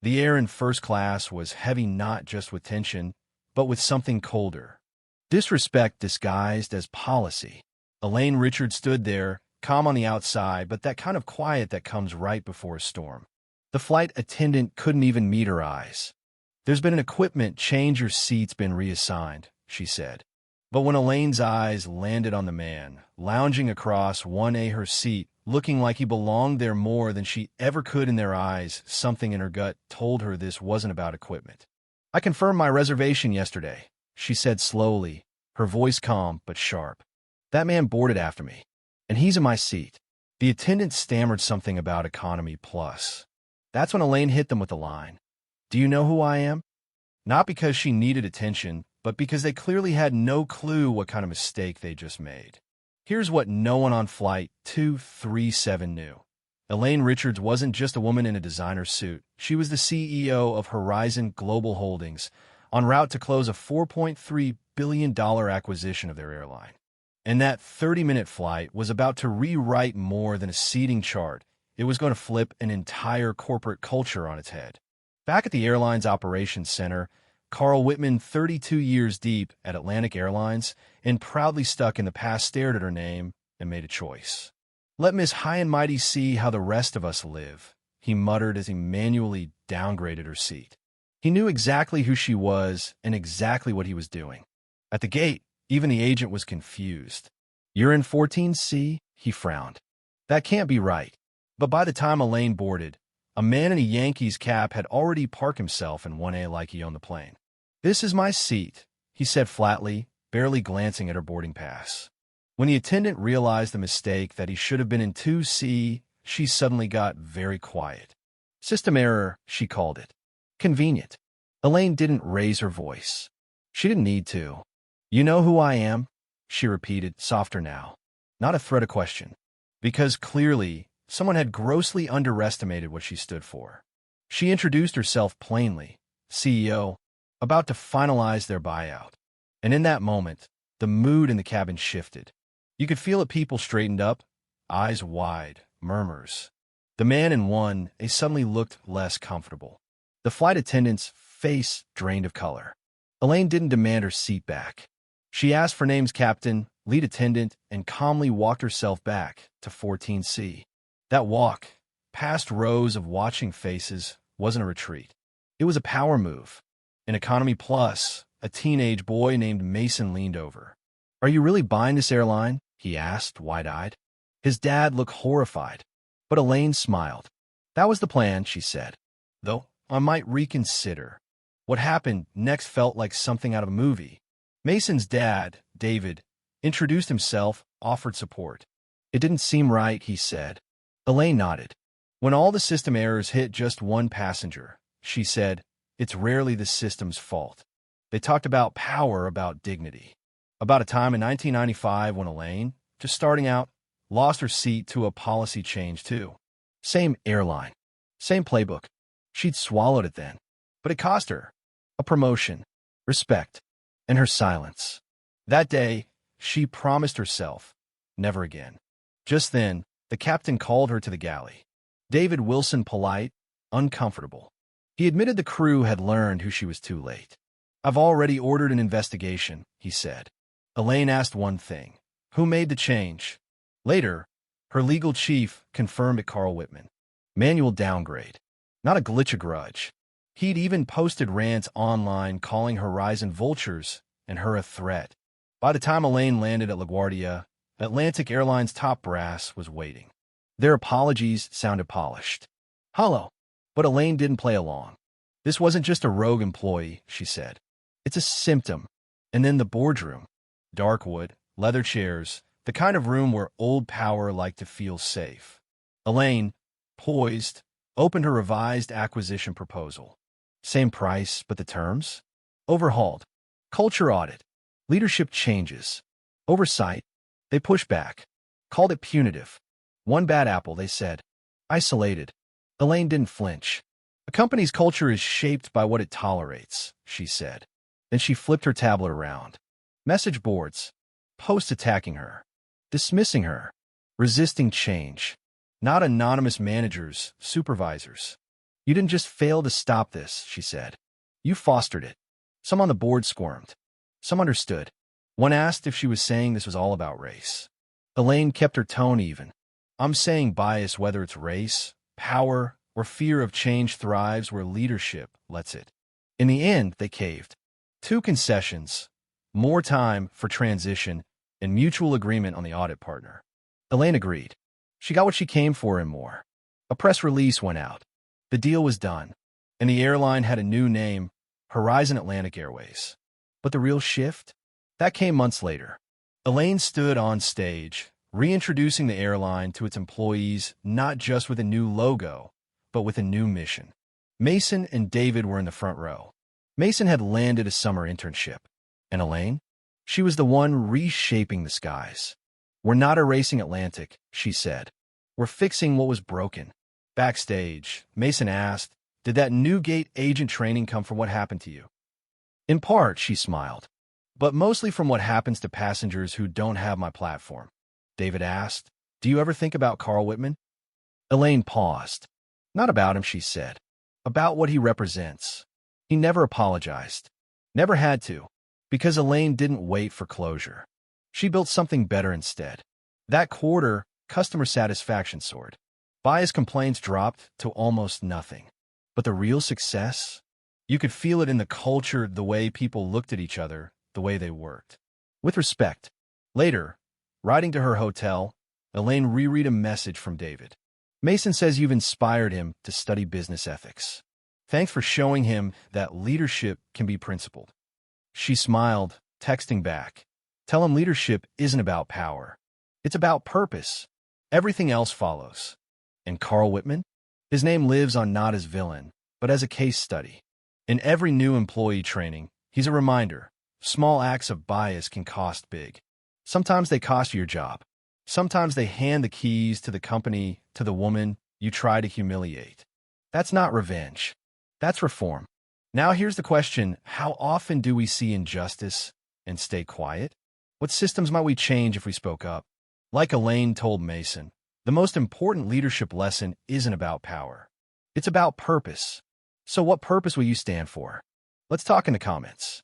The air in first class was heavy not just with tension, but with something colder. Disrespect disguised as policy. Elaine Richards stood there, calm on the outside, but that kind of quiet that comes right before a storm. The flight attendant couldn't even meet her eyes. "There's been an equipment change, your seat's been reassigned," she said. But when Elaine's eyes landed on the man, lounging across 1A her seat, looking like he belonged there more than she ever could in their eyes, something in her gut told her this wasn't about equipment. "I confirmed my reservation yesterday," she said slowly, her voice calm but sharp. "That man boarded after me, and he's in my seat." The attendant stammered something about economy plus. That's when Elaine hit them with the line. "Do you know who I am?" Not because she needed attention, but because they clearly had no clue what kind of mistake they just made. Here's what no one on Flight 237 knew. Elaine Richards wasn't just a woman in a designer suit. She was the CEO of Horizon Global Holdings, en route to close a $4.3 billion acquisition of their airline. And that 30-minute flight was about to rewrite more than a seating chart. It was going to flip an entire corporate culture on its head. Back at the airline's operations center, Carl Whitman, 32 years deep at Atlantic Airlines and proudly stuck in the past, stared at her name and made a choice. "Let Miss High and Mighty see how the rest of us live," he muttered as he manually downgraded her seat. He knew exactly who she was and exactly what he was doing. At the gate, even the agent was confused. "You're in 14C?" he frowned. "That can't be right." But by the time Elaine boarded, a man in a Yankees cap had already parked himself in 1A like he owned the plane. "This is my seat," he said flatly, barely glancing at her boarding pass. When the attendant realized the mistake, that he should have been in 2C, she suddenly got very quiet. "System error," she called it. "Convenient." Elaine didn't raise her voice. She didn't need to. "You know who I am?" she repeated, softer now. Not a threat, a question. Because clearly, someone had grossly underestimated what she stood for. She introduced herself plainly, CEO, about to finalize their buyout. And in that moment, the mood in the cabin shifted. You could feel it. People straightened up, eyes wide, murmurs. The man in 1A suddenly looked less comfortable. The flight attendant's face drained of color. Elaine didn't demand her seat back. She asked for names: captain, lead attendant, and calmly walked herself back to 14C. That walk, past rows of watching faces, wasn't a retreat. It was a power move. In Economy Plus, a teenage boy named Mason leaned over. "Are you really buying this airline?" he asked, wide-eyed. His dad looked horrified, but Elaine smiled. "That was the plan," she said. "Though I might reconsider." What happened next felt like something out of a movie. Mason's dad, David, introduced himself, offered support. "It didn't seem right," he said. Elaine nodded. "When all the system errors hit just one passenger," she said, "it's rarely the system's fault." They talked about power, about dignity. About a time in 1995 when Elaine, just starting out, lost her seat to a policy change too. Same airline, same playbook. She'd swallowed it then. But it cost her a promotion, respect, and her silence. That day, she promised herself, never again. Just then, the captain called her to the galley. David Wilson, polite, uncomfortable. He admitted the crew had learned who she was too late. "I've already ordered an investigation," he said. Elaine asked one thing: who made the change? Later, her legal chief confirmed it: Carl Whitman. Manual downgrade. Not a glitch, a grudge. He'd even posted rants online calling Horizon vultures and her a threat. By the time Elaine landed at LaGuardia, Atlantic Airlines' top brass was waiting. Their apologies sounded polished. Hollow. But Elaine didn't play along. "This wasn't just a rogue employee," she said. "It's a symptom." And then the boardroom. Dark wood, leather chairs, the kind of room where old power liked to feel safe. Elaine, poised, opened her revised acquisition proposal. Same price, but the terms? Overhauled. Culture audit. Leadership changes. Oversight. They pushed back. Called it punitive. One bad apple, they said. Isolated. Elaine didn't flinch. "A company's culture is shaped by what it tolerates," she said. Then she flipped her tablet around. Message boards. Posts attacking her. Dismissing her. Resisting change. Not anonymous managers, supervisors. You didn't just fail to stop this, she said. You fostered it. Some on the board squirmed. Some understood. One asked if she was saying this was all about race. Elaine kept her tone even. I'm saying bias, whether it's race, power, or fear of change, thrives where leadership lets it. In the end, they caved. 2 concessions, more time for transition, and mutual agreement on the audit partner. Elaine agreed. She got what she came for and more. A press release went out. The deal was done, and the airline had a new name, Horizon Atlantic Airways. But the real shift? That came months later. Elaine stood on stage, reintroducing the airline to its employees not just with a new logo, but with a new mission. Mason and David were in the front row. Mason had landed a summer internship. And Elaine? She was the one reshaping the skies. We're not erasing Atlantic, she said. We're fixing what was broken. Backstage, Mason asked, did that new gate agent training come from what happened to you? In part, she smiled. But mostly from what happens to passengers who don't have my platform. David asked, do you ever think about Carl Whitman? Elaine paused. Not about him, she said. About what he represents. He never apologized. Never had to. Because Elaine didn't wait for closure. She built something better instead. That quarter, customer satisfaction soared. Bias complaints dropped to almost nothing. But the real success? You could feel it in the culture, the way people looked at each other, the way they worked. With respect. Later, riding to her hotel, Elaine reread a message from David. Mason says you've inspired him to study business ethics. Thanks for showing him that leadership can be principled. She smiled, texting back. Tell him leadership isn't about power. It's about purpose. Everything else follows. And Carl Whitman? His name lives on not as villain, but as a case study. In every new employee training, he's a reminder. Small acts of bias can cost big. Sometimes they cost you your job. Sometimes they hand the keys to the company to the woman you try to humiliate. That's not revenge. That's reform. Now here's the question, how often do we see injustice and stay quiet? What systems might we change if we spoke up? Like Elaine told Mason, the most important leadership lesson isn't about power. It's about purpose. So what purpose will you stand for? Let's talk in the comments.